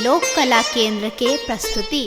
लोक कला केंद्र के प्रस्तुति।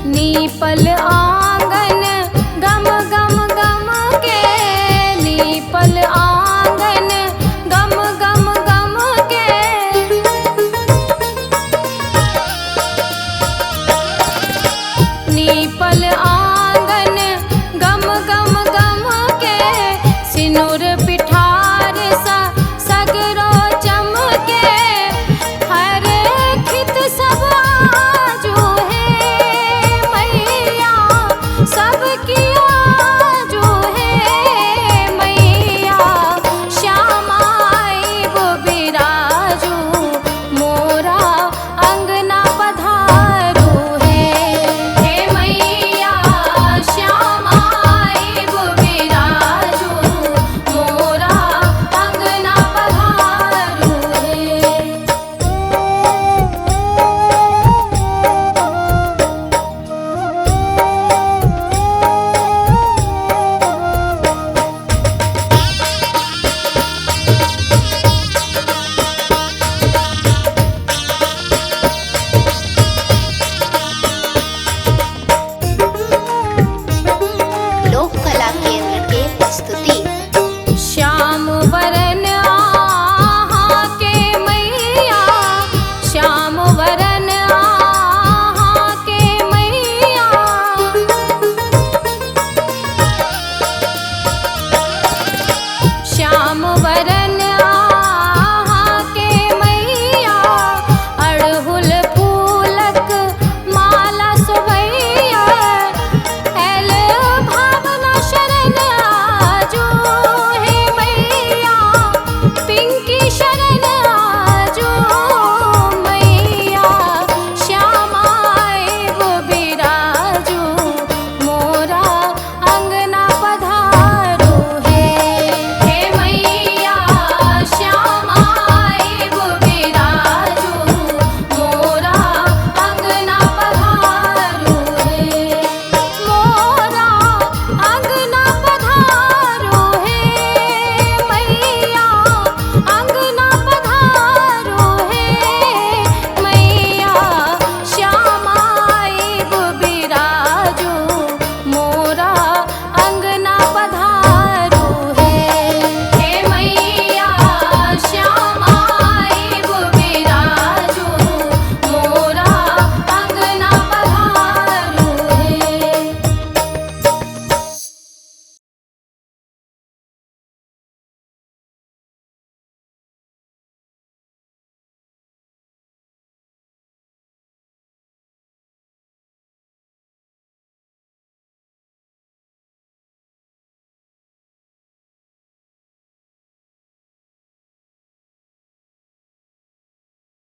नीपल आंगन गम गम गम के, नीपल आंगन गम गम गम के, नीपल आंगन गम गम गम के, सिनुर पिठार सा सगरो चमके, हर खित सब आजू सब किया जो है मैया, श्यामा आइब बिराजू, मोरा अंगना पधारू है। हे मैया श्यामा आइब बिराजू, मोरा अंगना पधारू है। श्याम वरन आहा के मैया, श्याम वरन